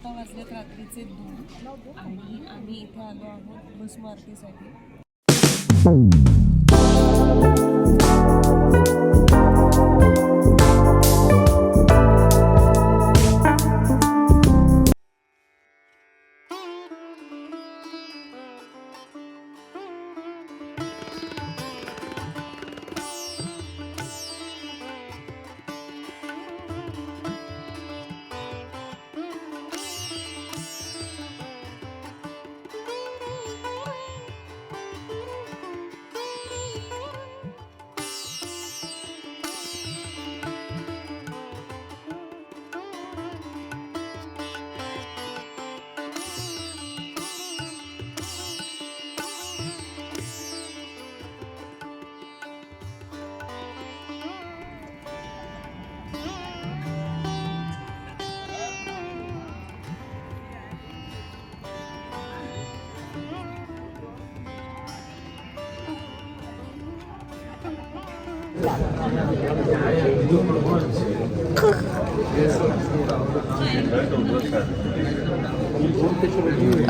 आता वाजलेत रात्रीचे 2 आणि आम्ही इथे आलो आहोत भस्म आरतीसाठी.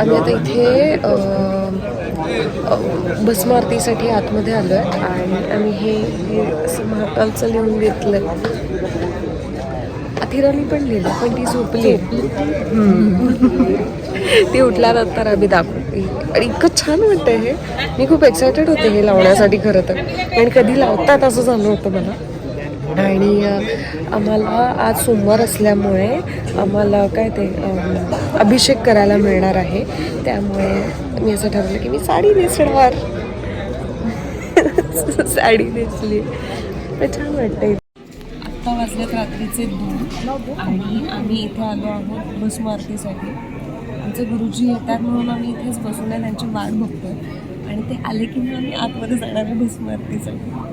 आम्ही आता इथे भस्म आरतीसाठी आतमध्ये आलो आहे आणि आम्ही हे असं महाकालचं लिहून घेतलं. अथिरानी पण लिहिलं पण ती झोपली. ती उठल्यानंतर आम्ही दाखवते आणि इतकं छान वाटतं हे. मी खूप एक्सायटेड होते हे लावण्यासाठी खरं तर, आणि कधी लावतात असं झालं होतं मला. आणि आम्हाला आज सोमवार असल्यामुळे आम्हाला काय ते अभिषेक करायला मिळणार आहे. त्यामुळे मी असं ठरवलं की मी साडी नेसणार. साडी नेसली पण छान वाटतंय. आत्ता वाजलेत रात्रीचे 2 आणि आम्ही इथे आलो आहोत भस्म आरतीसाठी. आमचे गुरुजी येतात म्हणून आम्ही इथेच बसून आहे, त्यांची वाट बघतोय आणि ते आले की मग आम्ही आतमध्ये जाणार आहे भस्म आरतीसाठी.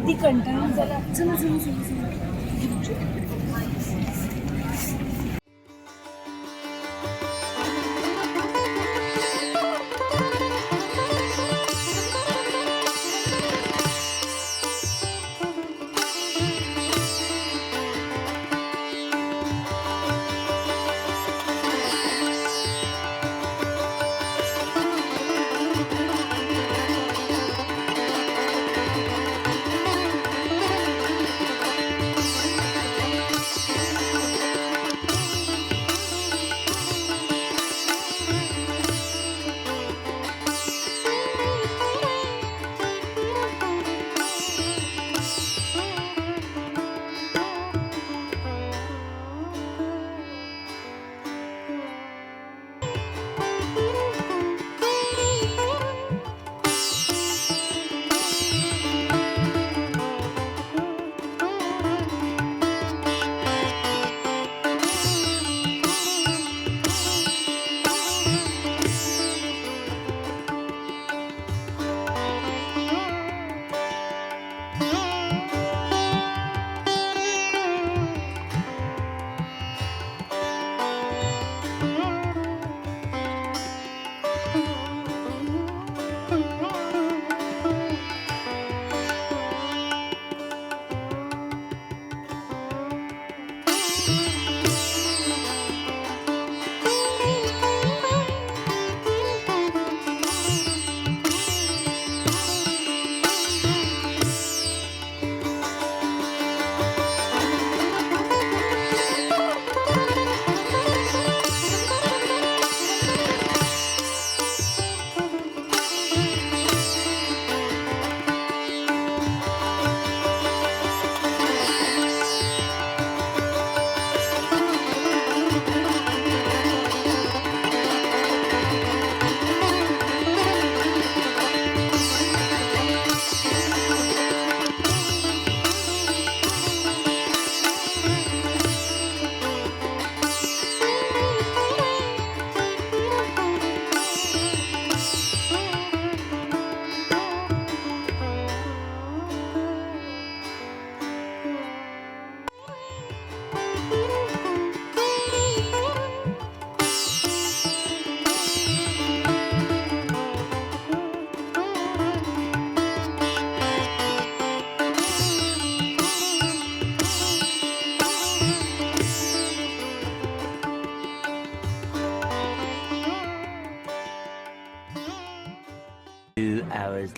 ती कंटाळून झाला. चला चला चला.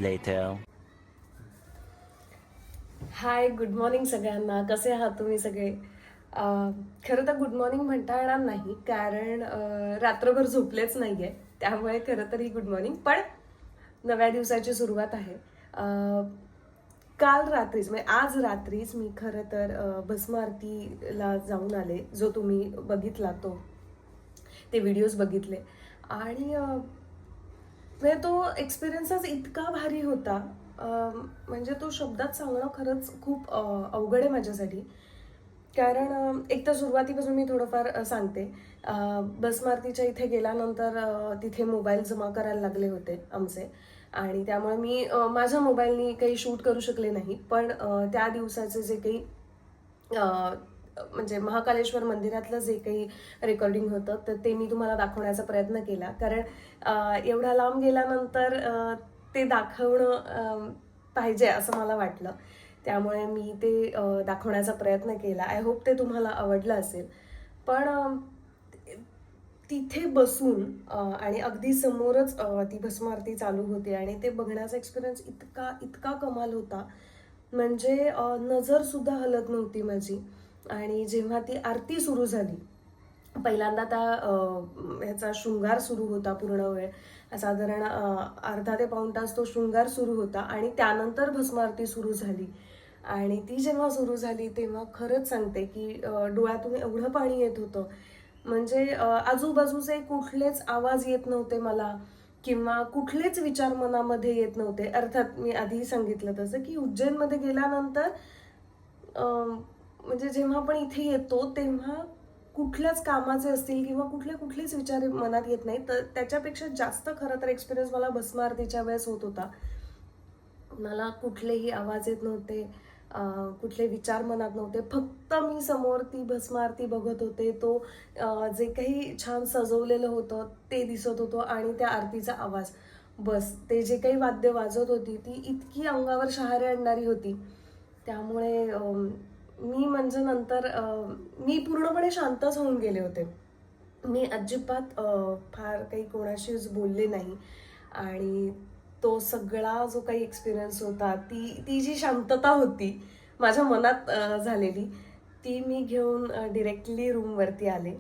later. हाय, गुड मॉर्निंग सगळ्यांना. कसे आहात तुम्ही सगळे? खरं तर गुड मॉर्निंग म्हणता येणार नाही, कारण रात्रभर झोपलेच नाहीये, त्यामुळे खरं तर ही गुड मॉर्निंग. पण नव्या दिवसाची सुरुवात आहे. काल रात्रीच म्हणजे आज रात्रीच मी खरं तर भस्म आरतीला जाऊन आले, जो तुम्ही बघितला ते व्हिडिओज बघितले. आणि म्हणजे तो एक्सपिरियन्सच इतका भारी होता, म्हणजे तो शब्दात सांगणं खरंच खूप अवघड आहे माझ्यासाठी. कारण एक तर सुरुवातीपासून मी थोडंफार सांगते. भस्म आरतीच्या इथे गेल्यानंतर तिथे मोबाईल जमा करायला लागले होते आमचे, आणि त्यामुळे मी माझ्या मोबाईलनी काही शूट करू शकले नाही. पण त्या दिवसाचे जे काही म्हणजे महाकालेश्वर मंदिरातलं जे काही रेकॉर्डिंग होतं तर ते मी तुम्हाला दाखवण्याचा प्रयत्न केला. कारण एवढ्या लांब गेल्यानंतर ते दाखवणं पाहिजे असं मला वाटलं. त्यामुळे मी ते दाखवण्याचा प्रयत्न केला. आय होप ते तुम्हाला आवडलं असेल. पण तिथे बसून आणि अगदी समोरच ती भस्म आरती चालू होती आणि ते बघण्याचा एक्सपिरियन्स इतका इतका कमाल होता. म्हणजे नजर सुद्धा हलत नव्हती माझी. आणि जेव्हा ती आरती सुरू झाली, पहिल्यांदा त्या ह्याचा शृंगार सुरू होता. पूर्ण वेळ साधारण अर्धा ते पाऊण तास तो शृंगार सुरू होता, आणि त्यानंतर भस्म आरती सुरू झाली. आणि ती जेव्हा सुरू झाली तेव्हा खरंच सांगते की डोळ्यातून एवढं पाणी येत होतं. म्हणजे आजूबाजूचे कुठलेच आवाज येत नव्हते मला, किंवा कुठलेच विचार मनामध्ये येत नव्हते. अर्थात मी आधी सांगितलं तसं की उज्जैनमध्ये गेल्यानंतर म्हणजे जेव्हा आपण इथे येतो तेव्हा कुठल्याच कामाचे असतील किंवा कुठलेच विचार मनात येत नाही. तर त्याच्यापेक्षा जास्त खरं तर एक्सपिरियन्स मला भस्म आरतीच्या वेळेस होत होता. मला कुठलेही आवाज येत नव्हते, कुठले विचार मनात नव्हते. फक्त मी समोर ती भस्म आरती बघत होते. तो जे काही छान सजवलेलं होतं ते दिसत होतं, आणि त्या आरतीचा आवाज, बस. ते जे काही वाद्य वाजत होती ती इतकी अंगावर शहारे आणणारी होती. त्यामुळे मी म्हणजे नंतर मी पूर्णपणे शांतच होऊन गेले होते. मी अजिबात फार काही कोणाशीच बोलले नाही. आणि तो सगळा जो काही एक्सपिरियन्स होता, ती जी शांतता होती माझ्या मनात झालेली, ती मी घेऊन डिरेक्टली रूमवरती आले.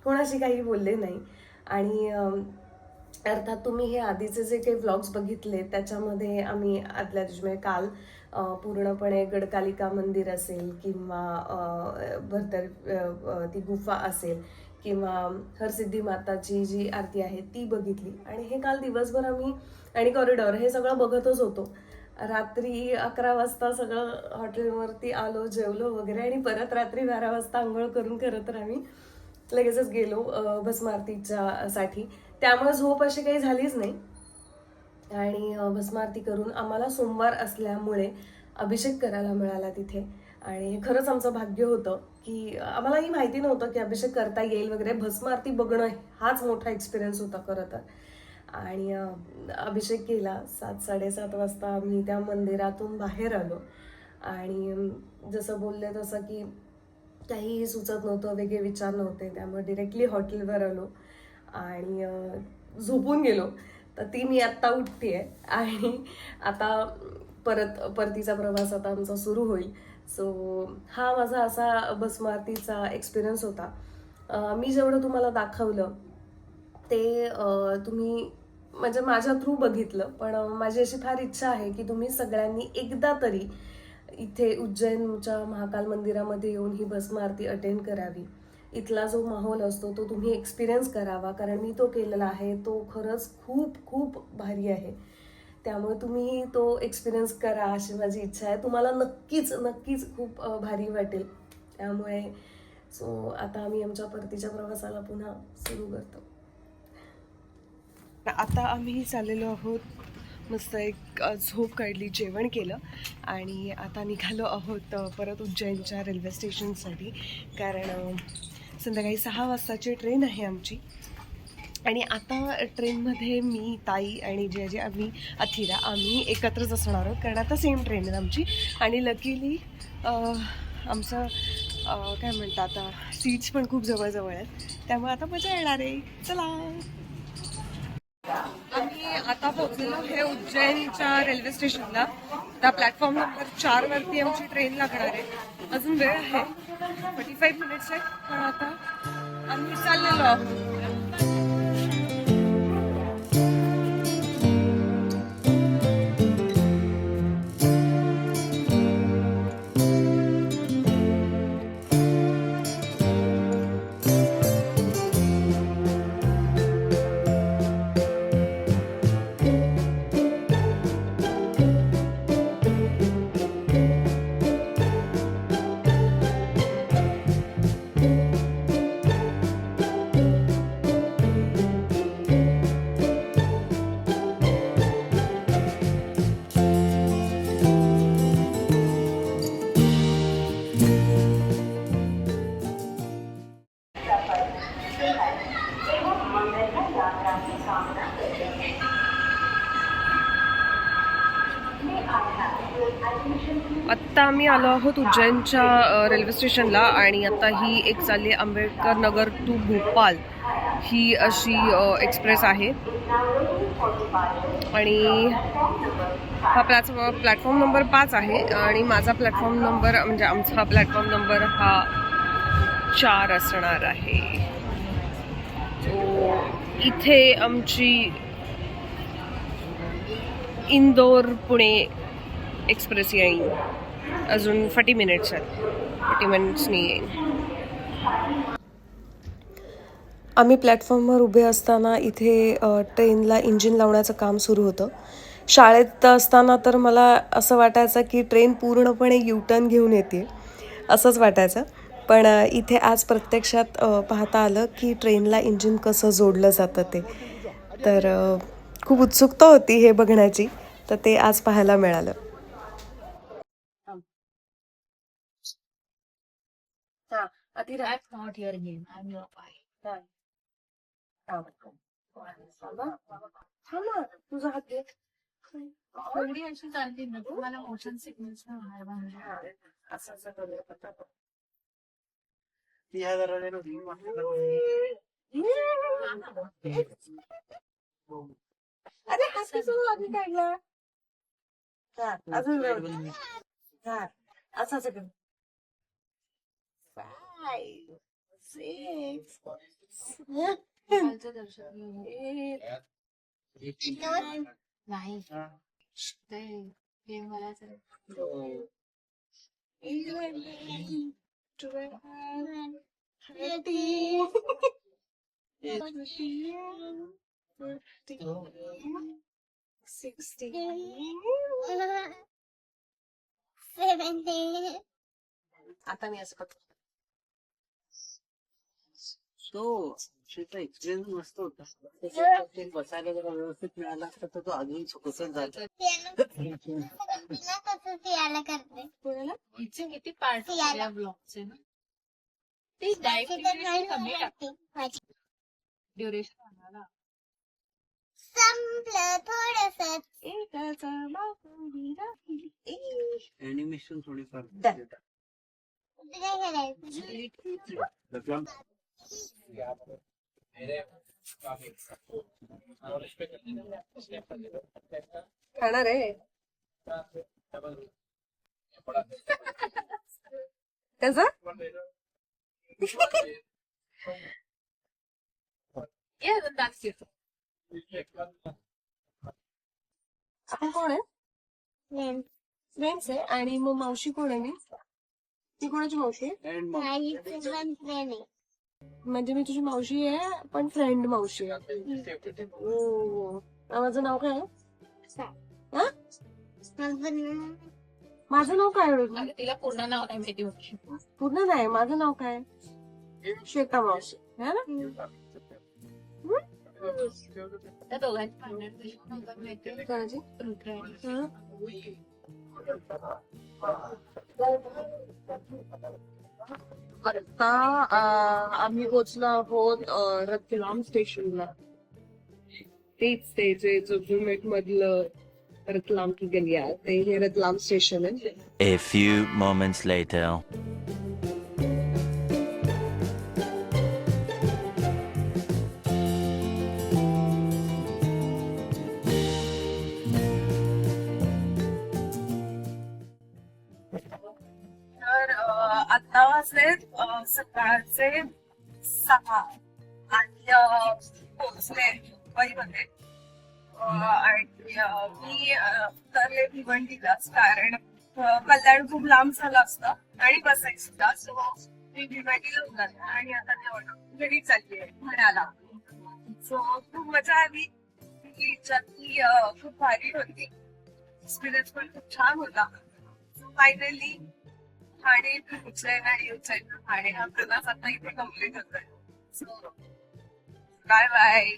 कोणाशी काही बोलले नाही. आणि अर्थात तुम्ही हे आधीचे जे काही व्लॉग्स बघितले त्याच्यामध्ये आम्ही आदल्या दिवशी म्हणजे काल पूर्णपणे गडकालिका मंदिर असेल, किंवा ती गुफा असेल, किंवा हरसिद्धी माताची जी आरती आहे ती बघितली. आणि हे काल दिवसभर आम्ही, आणि कॉरिडॉर हे सगळं बघतच होतो. रात्री 11 वाजता सगळं हॉटेलवरती आलो, जेवलो वगैरे, आणि परत रात्री 12 वाजता आंघोळ करून खरं तर आम्ही लगेचच गेलो भस्म आरतीच्या साठी. त्यामुळे झोप अशी काही झालीच नाही. आणि भस्म आरती करून आम्हाला सोमवार असल्यामुळे अभिषेक करायला मिळाला तिथे. आणि हे खरंच आमचं भाग्य होतं की आम्हालाही माहिती नव्हतं की अभिषेक करता येईल वगैरे. भस्म आरती बघणं हाच मोठा एक्सपिरियन्स होता खरं तर. आणि अभिषेक केला. 7-7:30 वाजता आम्ही त्या मंदिरातून बाहेर आलो. आणि जसं बोलले तसं की काहीही सुचत नव्हतं, वेगळे विचार नव्हते. त्यामुळे डिरेक्टली हॉटेलवर आलो आणि झोपून गेलो. तर ती मी आत्ता उठतेय, आणि आता परतीचा प्रवास आता आमचा सुरू होईल. सो हा माझा असा भस्म आरतीचा एक्सपिरियन्स होता. मी जेवढं तुम्हाला दाखवलं ते तुम्ही म्हणजे माझ्या थ्रू बघितलं. पण माझी अशी फार इच्छा आहे की तुम्ही सगळ्यांनी एकदा तरी इथे उज्जैनच्या महाकाल मंदिरामध्ये येऊन ही भस्म आरती अटेंड करावी. इथला जो माहोल असतो तो तुम्ही एक्सपिरियन्स करावा, कारण मी तो केलेला आहे. तो खरंच खूप खूप भारी आहे. त्यामुळे तुम्ही तो एक्सपिरियन्स करा अशी माझी इच्छा आहे. तुम्हाला नक्कीच नक्कीच खूप भारी वाटेल. त्यामुळे सो आता आम्ही आमच्या परतीच्या प्रवासाला पुन्हा सुरू करतो. आता आम्ही चाललेलो आहोत, मस्त एक झोप काढली, जेवण केलं, आणि आता निघालो आहोत परत उज्जैनच्या रेल्वे स्टेशनसाठी. कारण संध्याकाळी 6 वाजताची ट्रेन आहे आमची. आणि आता ट्रेनमध्ये मी, ताई आणि जे आम्ही अथिरा आम्ही एकत्रच असणार आहोत, कारण आता सेम ट्रेन आहे आमची. आणि लकीली आमचं काय म्हणतात आता, सीट्स पण खूप जवळजवळ आहेत. त्यामुळे आता मजा येणार आहे. चला. आम्ही आता पोहोचलेलो हे उज्जैनच्या रेल्वे स्टेशनला. त्या प्लॅटफॉर्म नंबर 4 वरती आमची ट्रेन लागणार आहे. अजून वेळ आहे, 45 मिनिट्स आहे, पण आता आम्ही चाललेलो आहोत. आत्ता आम्ही आलो आहोत उज्जैनच्या रेल्वे स्टेशनला आणि आता ही एक चालली आंबेडकर नगर टू भोपाल ही अशी एक्सप्रेस आहे. आणि हा प्लॅटफॉर्म नंबर 5 आहे आणि माझा प्लॅटफॉर्म नंबर म्हणजे आमचा प्लॅटफॉर्म नंबर हा 4 असणार आहे. इथे आमची इंदोर पुणे एक्सप्रेस येईल. अजून 40 मिनिट्स आहेत, 40 मिनिट्सनी येईल. आम्ही प्लॅटफॉर्मवर उभे असताना इथे ट्रेनला इंजिन लावण्याचं काम सुरू होतं. शाळेत असताना तर मला असं वाटायचं की ट्रेन पूर्णपणे युटर्न घेऊन येते, असंच वाटायचं. पण इथे आज प्रत्यक्षात पाहता आलं की ट्रेनला इंजिन कसं जोडलं जातं ते. तर खूप उत्सुकता होती हे बघण्याची, तर ते आज पाहायला मिळालं. तुझा हात घे. थोडी अशी चालली ना तुम्हाला मोशन सिग्नल्स असं असं करूया. अरे हात कसं लागली काढला. अजून असं असं कर. 5 6 दर्शन नाही ते मला 11 12 13 16 17. आता मी असं करतो. शेचा एक्सपिरियन्स मस्त होता. त्याच्यात बसायला जरा व्यवस्थित मिळाला असता तर तो अजून सुखसच झाला. हिचे किती पार्ट या ब्लॉगचे ना ते कमी ड्युरेशन आम्हाला संपलं थोडंसं. ऍनिमेशन थोडीफार काय करायचं? खाणार आहे त्याचा. आपण कोण आहे? फ्रेंड्स आहे. आणि मग मावशी कोण आहे? मी ती कोणाची मावशी आहे? म्हणजे मी तुझी मावशी आहे पण फ्रेंड मावशी आहे. ओ, माझं नाव काय आहे? माझं नाव काय? तिला पूर्ण नाव नाही माहिती. पूर्ण नाही, माझं नाव काय? श्वेता मावशी है ना. त्या दोघांची भांडण कोणाची? आता आम्ही पोहोचलो आहोत रतलाम स्टेशनला. तेच ते जे जुमेट मधलं रतलाम की गलिया, ते हे रतलाम स्टेशन आहे. A few moments later. आता वाजले सकाळचे 6 आणि पोहोचले मुंबईमध्ये आणि मी उतरले भिवंडीलाच कारण कल्याण खूप लांब झालं असतं आणि बसायचं सो मी भिवंडीला उतरले आणि आता घरी चालली आहे पुण्याला. सो खूप मजा आली. ही जर्नी खूप भारी होती. एक्सपिरियन्स पण खूप छान होता. फायनली ठाणे उज्जैन आणि उज्जैन ठाणे हा प्रवास आता इथे कम्प्लीट होतोय. So bye bye.